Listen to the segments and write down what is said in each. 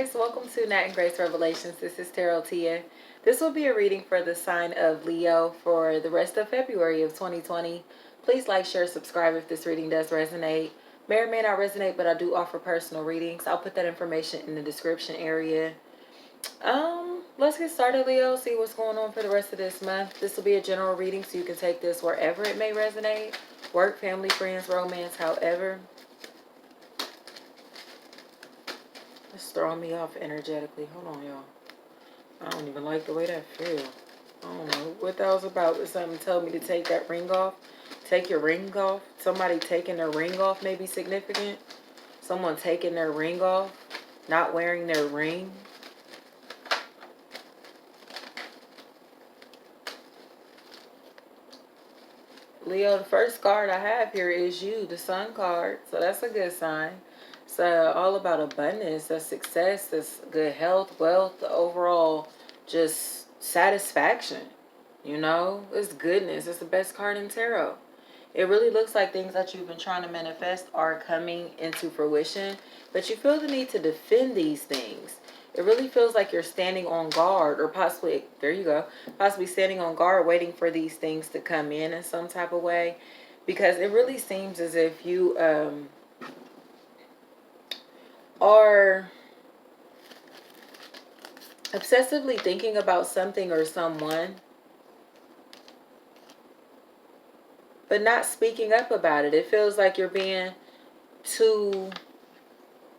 guys, welcome to Nat and Grace Revelations. This is Tarot Tia. This will be a reading for the sign of Leo for the rest of February of 2020. Please like, share, subscribe if this reading does resonate. May or may not resonate, but I do offer personal readings. I'll put that information in the description area. Let's get started, Leo. See what's going on for the rest of this month. This will be a general reading, so you can take this wherever it may resonate. Work, family, friends, romance, however. It's throwing me off energetically. Hold on, y'all. I don't even like the way that feels. I don't know what that was about, but something told me to take that ring off. Take your ring off. Somebody taking their ring off may be significant. Someone taking their ring off. Not wearing their ring. Leo, the first card I have here is you, the Sun card. So that's a good sign. It's all about abundance, that's success, that's good health, wealth, the overall just satisfaction. You know, it's goodness. It's the best card in tarot. It really looks like things that you've been trying to manifest are coming into fruition, but you feel the need to defend these things. It really feels like you're standing on guard, or possibly, there you go, possibly standing on guard waiting for these things to come in some type of way, because it really seems as if you are obsessively thinking about something or someone, but not speaking up about it. It feels like you're being too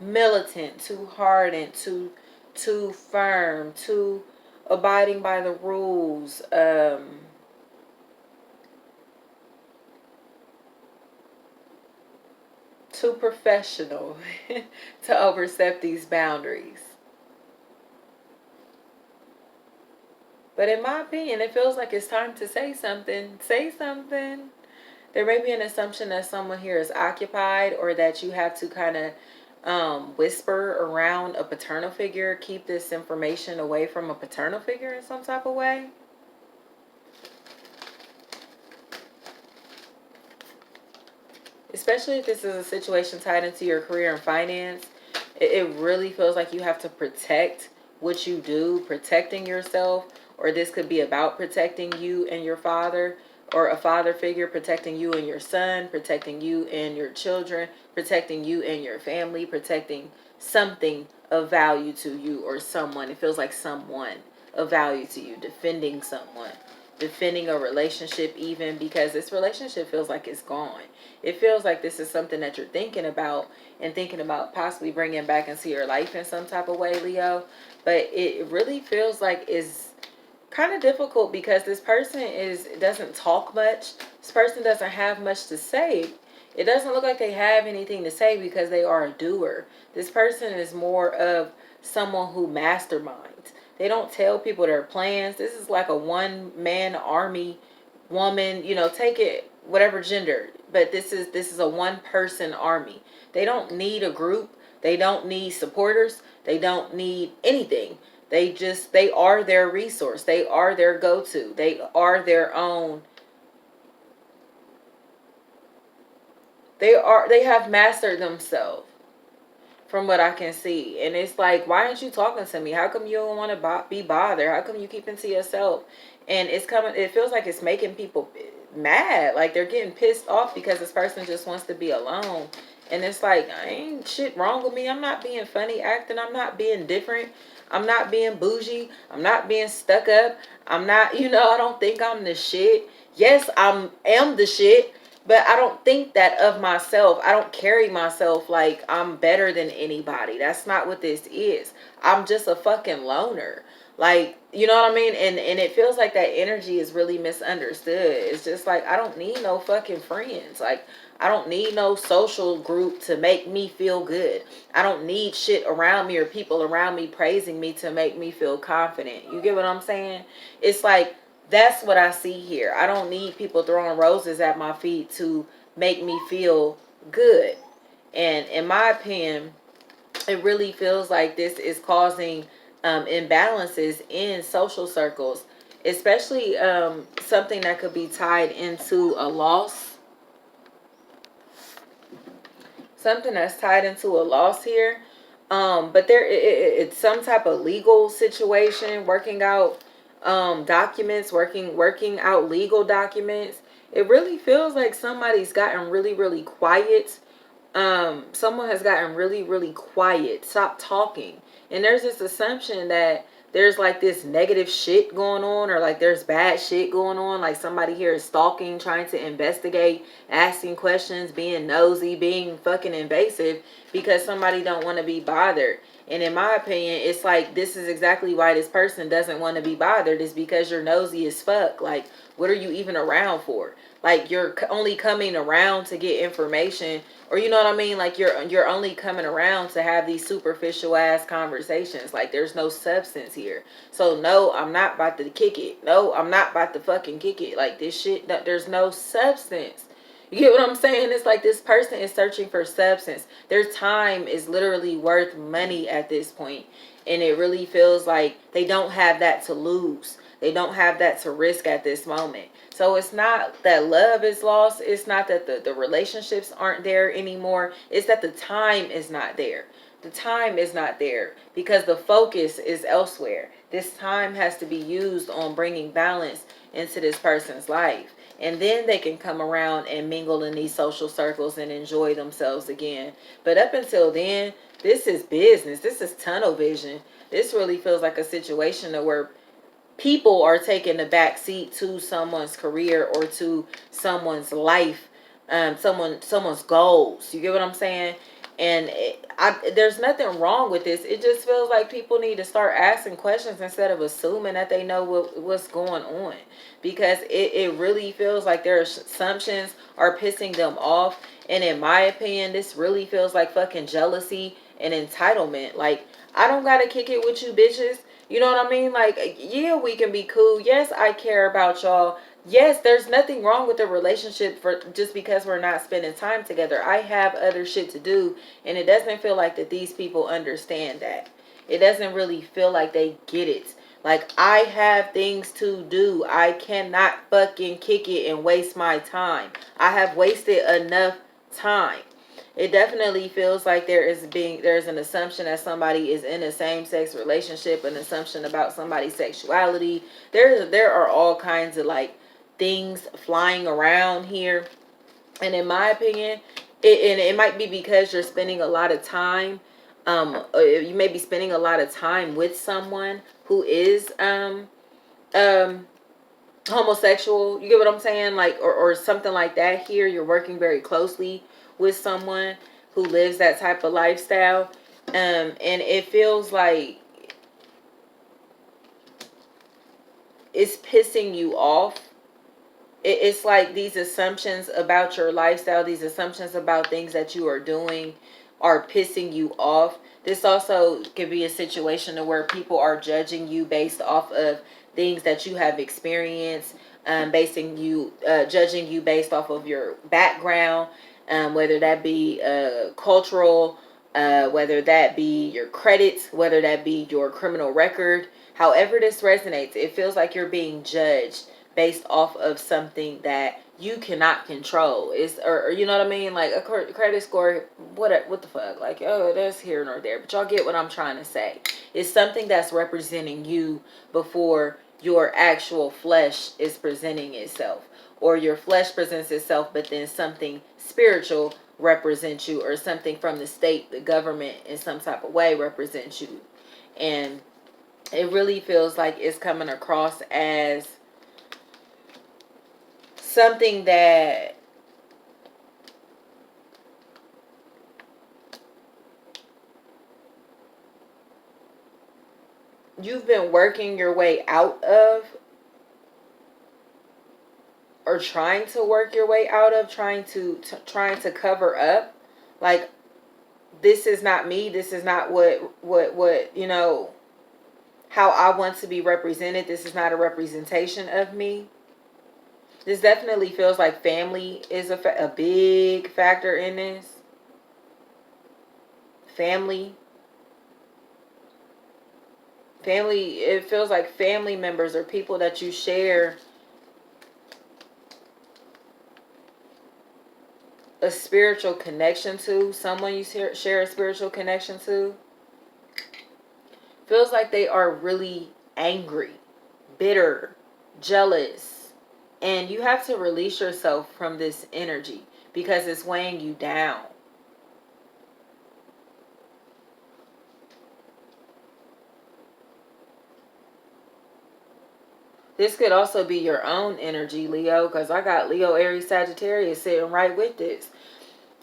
militant, too hardened, too firm, too abiding by the rules, too professional to overstep these boundaries. But in my opinion, it feels like it's time to say something. Say something. There may be an assumption that someone here is occupied, or that you have to kind of whisper around a paternal figure. Keep this information away from a paternal figure in some type of way. Especially if this is a situation tied into your career and finance. It really feels like you have to protect what you do, protecting yourself. Or this could be about protecting you and your father, or a father figure protecting you and your son, protecting you and your children, protecting you and your family, protecting something of value to you or someone. It feels like someone of value to you, defending someone, defending a relationship even, because this relationship feels like it's gone. It feels like this is something that you're thinking about and thinking about possibly bringing back into your life in some type of way, Leo. But it really feels like it's kind of difficult because this person doesn't talk much. This person doesn't have much to say. It doesn't look like they have anything to say because they are a doer. This person is more of someone who masterminds. They don't tell people their plans. This is like a one-man army woman, you know, take it whatever gender, but this is a one-person army. They don't need a group. They don't need supporters. They don't need anything. They are their resource. They are their go-to. They are their own. They have mastered themselves from what I can see. And it's like, why aren't you talking to me? How come you don't want to be bothered? How come you keeping to yourself? And it feels like it's making people mad. Like they're getting pissed off because this person just wants to be alone. And it's like, ain't shit wrong with me. I'm not being funny acting. I'm not being different. I'm not being bougie. I'm not being stuck up. I'm not, I don't think I'm the shit. Yes, am the shit, but I don't think that of myself. I don't carry myself like I'm better than anybody. That's not what this is. I'm just a fucking loner. Like, you know what I mean? And it feels like that energy is really misunderstood. It's just like, I don't need no fucking friends. Like, I don't need no social group to make me feel good. I don't need shit around me or people around me praising me to make me feel confident. You get what I'm saying? It's like, that's what I see here. I don't need people throwing roses at my feet to make me feel good. And in my opinion, it really feels like this is causing imbalances in social circles, especially something that could be tied into a loss. Something that's tied into a loss here. But it's some type of legal situation, working out documents, working out legal documents. It really feels like somebody's gotten really quiet. Someone has gotten really quiet, stop talking, and there's this assumption that there's like this negative shit going on, or like there's bad shit going on, like somebody here is stalking, trying to investigate, asking questions, being nosy, being fucking invasive because somebody don't want to be bothered. And in my opinion, it's like this is exactly why this person doesn't want to be bothered, is because you're nosy as fuck. Like, what are you even around for? Like, you're only coming around to get information, or you know what I mean, like you're only coming around to have these superficial ass conversations. Like, there's no substance here. So no, I'm not about to kick it. No, I'm not about to fucking kick it. Like, this shit, there's no substance. You get what I'm saying? It's like this person is searching for substance. Their time is literally worth money at this point, and it really feels like they don't have that to lose. They don't have that to risk at this moment. So it's not that love is lost. It's not that the relationships aren't there anymore. It's that the time is not there. The time is not there because the focus is elsewhere. This time has to be used on bringing balance into this person's life. And then they can come around and mingle in these social circles and enjoy themselves again. But up until then, this is business. This is tunnel vision. This really feels like a situation where people are taking the back seat to someone's career or to someone's life, someone's goals. You get what I'm saying? And there's nothing wrong with this. It just feels like people need to start asking questions instead of assuming that they know what's going on, because it really feels like their assumptions are pissing them off. And in my opinion, this really feels like fucking jealousy and entitlement. Like, I don't gotta kick it with you bitches. You know what I mean? Like, yeah, we can be cool. Yes, I care about y'all. Yes, there's nothing wrong with the relationship for just because we're not spending time together. I have other shit to do, and it doesn't feel like that these people understand that. It doesn't really feel like they get it. Like, I have things to do. I cannot fucking kick it and waste my time. I have wasted enough time. It definitely feels like there's an assumption that somebody is in a same-sex relationship, an assumption about somebody's sexuality. There are all kinds of like things flying around here. And in my opinion, it might be because you're spending a lot of time, you may be spending a lot of time with someone who is homosexual. You get what I'm saying? Like, or something like that. Here you're working very closely with someone who lives that type of lifestyle, and it feels like it's pissing you off. It's like these assumptions about your lifestyle, these assumptions about things that you are doing are pissing you off. This also could be a situation where people are judging you based off of things that you have experienced, judging you based off of your background, whether that be cultural, whether that be your credits, whether that be your criminal record. However this resonates, it feels like you're being judged based off of something that you cannot control. It's or you know what I mean, like a credit score. What the fuck? Like, oh, that's here nor there. But y'all get what I'm trying to say. It's something that's representing you before your actual flesh is presenting itself, or your flesh presents itself, but then something spiritual represents you, or something from the state, the government, in some type of way represents you. And it really feels like it's coming across as something that you've been working your way out of, or trying to work your way out of, trying to cover up. Like, this is not me. This is not what you know, how I want to be represented. This is not a representation of me. This definitely feels like family is a big factor in this. Family. Family, it feels like family members or people that you share a spiritual connection to. Someone you share a spiritual connection to. Feels like they are really angry, bitter, jealous. And you have to release yourself from this energy because it's weighing you down. This could also be your own energy, Leo, because I got Leo, Aries, Sagittarius sitting right with this.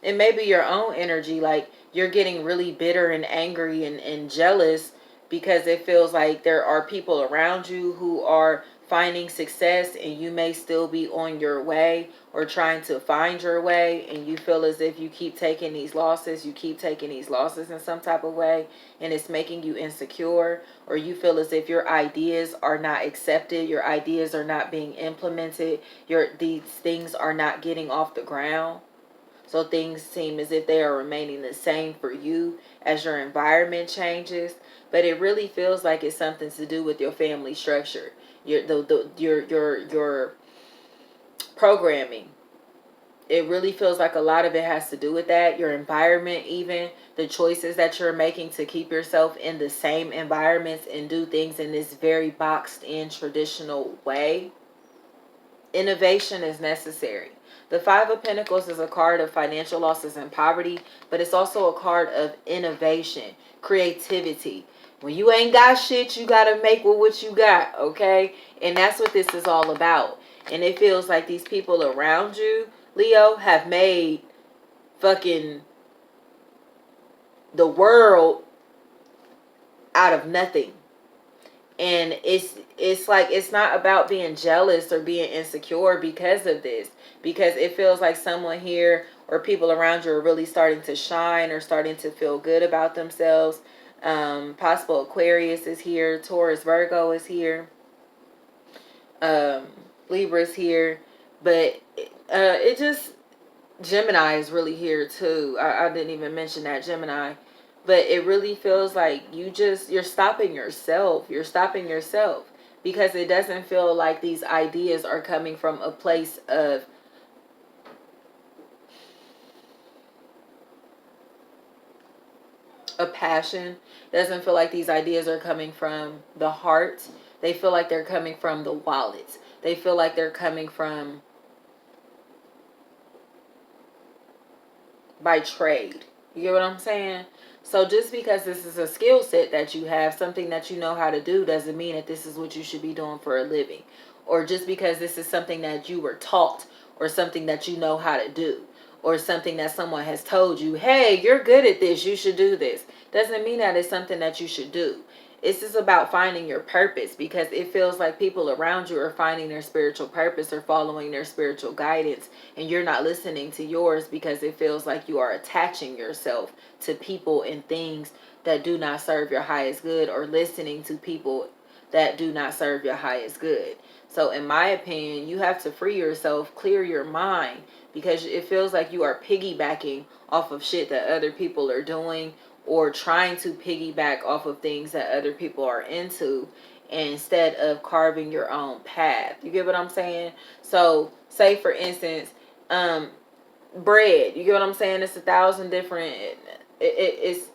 It may be your own energy, like you're getting really bitter and angry and jealous because it feels like there are people around you who are finding success and you may still be on your way or trying to find your way, and you feel as if you keep taking these losses, in some type of way, and it's making you insecure, or you feel as if your ideas are not accepted, your ideas are not being implemented, these things are not getting off the ground. So things seem as if they are remaining the same for you as your environment changes. But it really feels like it's something to do with your family structure, your programming. It really feels like a lot of it has to do with that. Your environment, even the choices that you're making to keep yourself in the same environments and do things in this very boxed in traditional way. Innovation is necessary. The Five of Pentacles is a card of financial losses and poverty, but it's also a card of innovation, creativity. When you ain't got shit, you got to make with what you got, okay? And that's what this is all about. And it feels like these people around you, Leo, have made fucking the world out of nothing. And it's like it's not about being jealous or being insecure because of this, because it feels like someone here or people around you are really starting to shine or starting to feel good about themselves. Possible Aquarius is here, Taurus, Virgo is here, um, Libra is here, but it just, Gemini is really here too. I didn't even mention that, Gemini. But it really feels like you're stopping yourself. You're stopping yourself because it doesn't feel like these ideas are coming from a place of a passion. It doesn't feel like these ideas are coming from the heart. They feel like they're coming from the wallet. They feel like they're coming from by trade. You get what I'm saying? So just because this is a skill set that you have, something that you know how to do, doesn't mean that this is what you should be doing for a living. Or just because this is something that you were taught or something that you know how to do or something that someone has told you, hey, you're good at this, you should do this, doesn't mean that it's something that you should do. It's just about finding your purpose, because it feels like people around you are finding their spiritual purpose or following their spiritual guidance, and you're not listening to yours because it feels like you are attaching yourself to people and things that do not serve your highest good, or listening to people that do not serve your highest good. So in my opinion, you have to free yourself, clear your mind, because it feels like you are piggybacking off of shit that other people are doing, or trying to piggyback off of things that other people are into, instead of carving your own path. You get what I'm saying? So say for instance, bread, you get what I'm saying? It's 1,000 different, it's,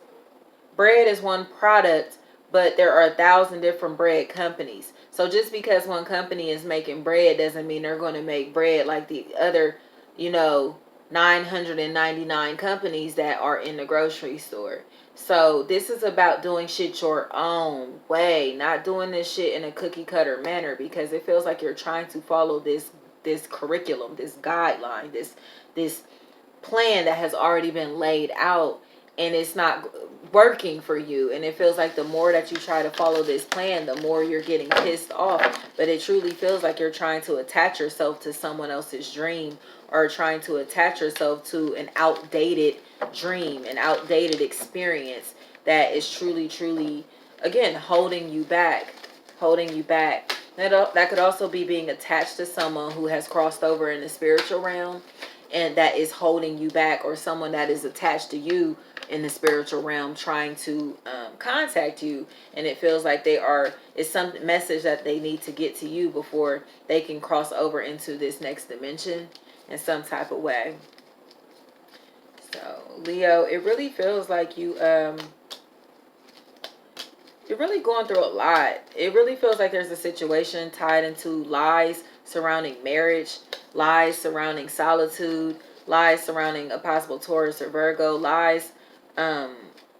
bread is one product, but there are 1,000 different bread companies. So just because one company is making bread doesn't mean they're going to make bread like the other, you know, 999 companies that are in the grocery store. So this is about doing shit your own way, not doing this shit in a cookie cutter manner, because it feels like you're trying to follow this curriculum, this guideline, this plan that has already been laid out, and it's not working for you. And it feels like the more that you try to follow this plan, the more you're getting pissed off. But it truly feels like you're trying to attach yourself to someone else's dream, or trying to attach yourself to an outdated dream, an outdated experience that is truly, again, holding you back. That could also be being attached to someone who has crossed over in the spiritual realm, and that is holding you back, or someone that is attached to you in the spiritual realm trying to contact you, and it feels like it's some message that they need to get to you before they can cross over into this next dimension in some type of way. So Leo, it really feels like You're really going through a lot. It really feels like there's a situation tied into lies surrounding marriage, lies surrounding solitude, lies surrounding a possible Taurus or Virgo, lies um,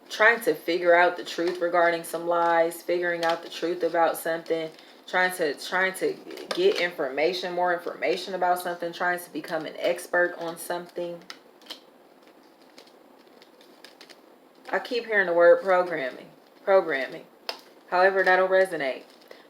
trying to figure out the truth regarding some lies, figuring out the truth about something, trying to get information, more information about something, trying to become an expert on something. I keep hearing the word programming. Programming. However, that'll resonate.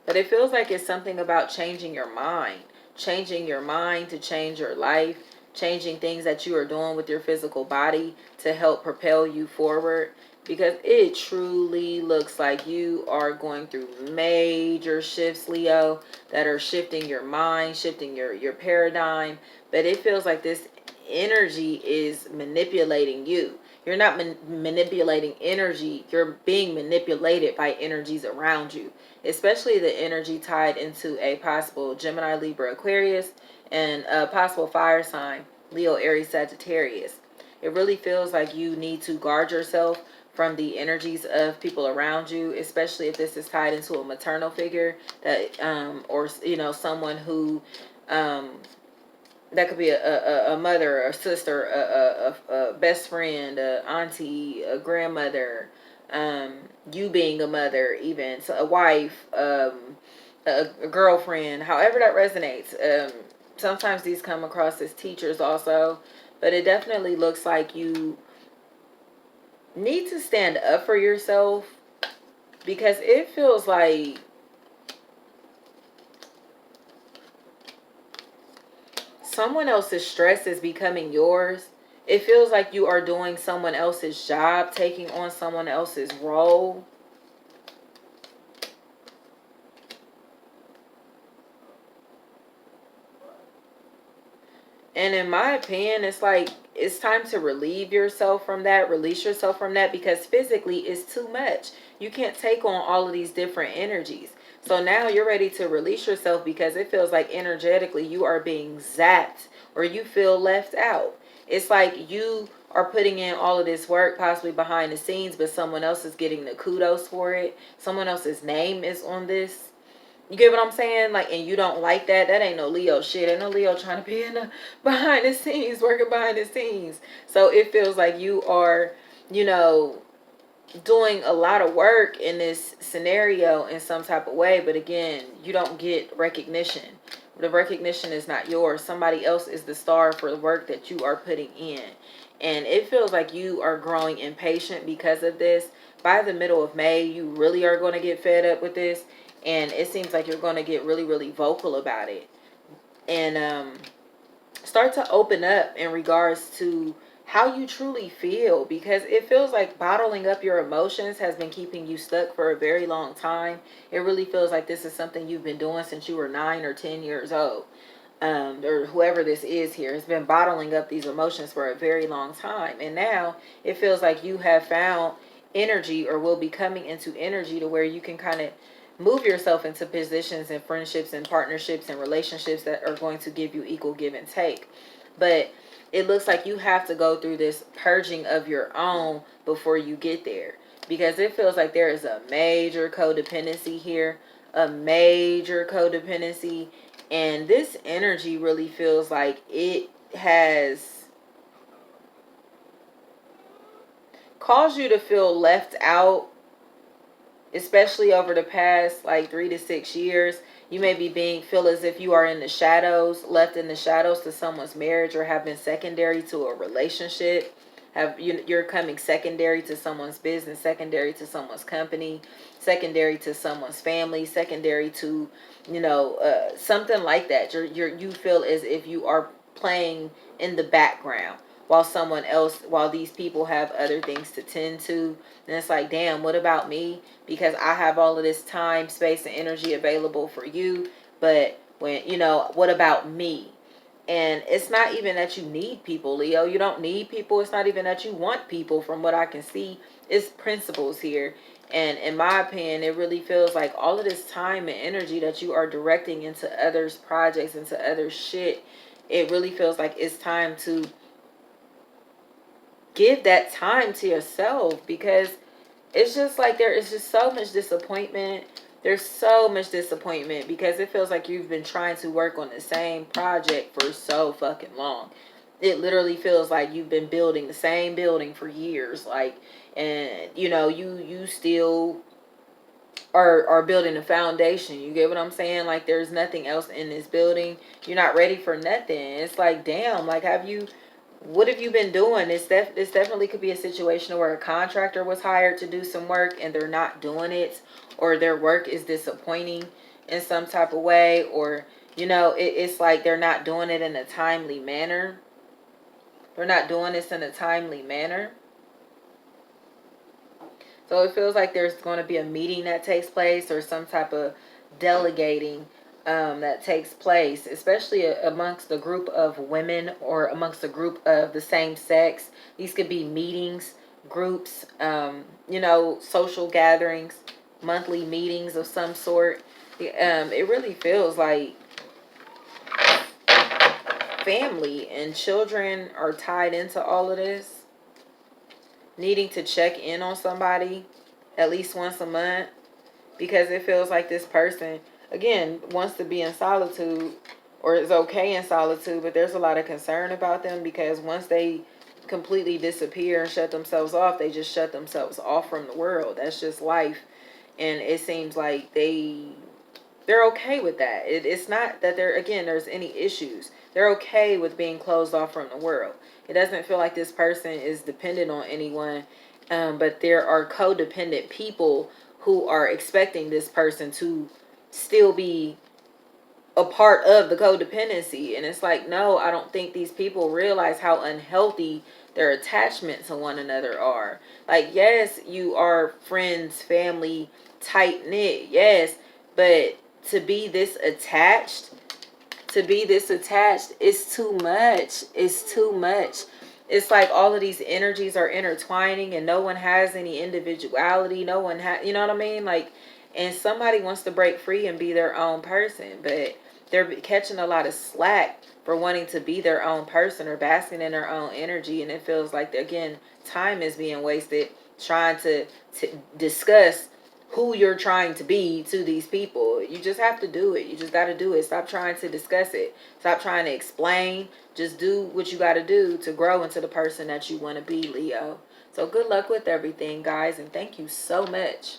But it feels like it's something about changing your mind. Changing your mind to change your life. Changing things that you are doing with your physical body to help propel you forward. Because it truly looks like you are going through major shifts, Leo, that are shifting your mind, shifting your paradigm. But it feels like this energy is manipulating you. You're not manipulating energy. You're being manipulated by energies around you, especially the energy tied into a possible Gemini, Libra, Aquarius, and a possible fire sign, Leo, Aries, Sagittarius. It really feels like you need to guard yourself from the energies of people around you, especially if this is tied into a maternal figure that, or someone who, that could be a mother, a sister, a best friend, a auntie, a grandmother, you being a mother, even so a wife, a girlfriend, however that resonates. Sometimes these come across as teachers also, but it definitely looks like you need to stand up for yourself, because it feels like someone else's stress is becoming yours. It feels like you are doing someone else's job, taking on someone else's role. And in my opinion, it's like it's time to relieve yourself from that, release yourself from that, because physically it's too much. You can't take on all of these different energies. So now you're ready to release yourself because it feels like energetically you are being zapped or you feel left out. It's like you are putting in all of this work possibly behind the scenes, but someone else is getting the kudos for it. Someone else's name is on this. You get what I'm saying? Like, and you don't like that. That ain't no Leo shit. Ain't no Leo trying to be in the behind the scenes, working behind the scenes. So it feels like you are, you know, doing a lot of work in this scenario in some type of way. But again, you don't get recognition. The recognition is not yours. Somebody else is the star for the work that you are putting in. And it feels like you are growing impatient because of this. By the middle of May, you really are going to get fed up with this. And it seems like you're going to get really, really vocal about it. And start to open up in regards to how you truly feel, because it feels like bottling up your emotions has been keeping you stuck for a very long time. It really feels like this is something you've been doing since you were 9 or 10 years old. Or whoever this is here has been bottling up these emotions for a very long time. And now it feels like you have found energy, or will be coming into energy, to where you can kind of move yourself into positions and friendships and partnerships and relationships that are going to give you equal give and take. But it looks like you have to go through this purging of your own before you get there, because it feels like there is a major codependency here, a major codependency. And this energy really feels like it has caused you to feel left out, especially over the past like 3 to 6 years. You may be feel as if you are in the shadows, left in the shadows to someone's marriage, or have been secondary to a relationship. You're coming secondary to someone's business, secondary to someone's company, secondary to someone's family, secondary to, something like that. You feel as if you are playing in the background while these people have other things to tend to. And it's like, damn, what about me? Because I have all of this time, space, and energy available for you. But what about me? And it's not even that you need people, Leo. You don't need people. It's not even that you want people, from what I can see. It's principles here. And in my opinion, it really feels like all of this time and energy that you are directing into others' projects, into other shit, it really feels like it's time to give that time to yourself, because it's just like there is just so much disappointment. There's so much disappointment because it feels like you've been trying to work on the same project for so fucking long. It literally feels like you've been building the same building for years, like, and you know, you still are building a foundation. You get what I'm saying? Like, there's nothing else in this building. You're not ready for nothing. It's like, damn, like, what have you been doing? This definitely could be a situation where a contractor was hired to do some work and they're not doing it, or their work is disappointing in some type of way, or you know, it's like they're not doing it in a timely manner. They're not doing this in a timely manner. So it feels like there's going to be a meeting that takes place, or some type of delegating that takes place, especially amongst a group of women or amongst a group of the same sex. These could be meetings, groups, you know, social gatherings, monthly meetings of some sort. It really feels like family and children are tied into all of this, needing to check in on somebody at least once a month, because it feels like this person, again, wants to be in solitude or is okay in solitude, but there's a lot of concern about them because once they completely disappear and shut themselves off, they just shut themselves off from the world. That's just life. And it seems like they're okay with that. It's not that there's any issues. They're okay with being closed off from the world. It doesn't feel like this person is dependent on anyone, but there are codependent people who are expecting this person to still be a part of the codependency. And it's like, no, I don't think these people realize how unhealthy their attachment to one another are. Like, yes, you are friends, family, tight knit, yes, but to be this attached, is too much. It's too much. It's like all of these energies are intertwining and no one has any individuality. No one has, you know what I mean? Like, and somebody wants to break free and be their own person, but they're catching a lot of slack for wanting to be their own person or basking in their own energy. And it feels like, again, time is being wasted trying to discuss who you're trying to be to these people. You just have to do it. You just got to do it. Stop trying to discuss it. Stop trying to explain. Just do what you got to do to grow into the person that you want to be, Leo. So good luck with everything, guys, and thank you so much.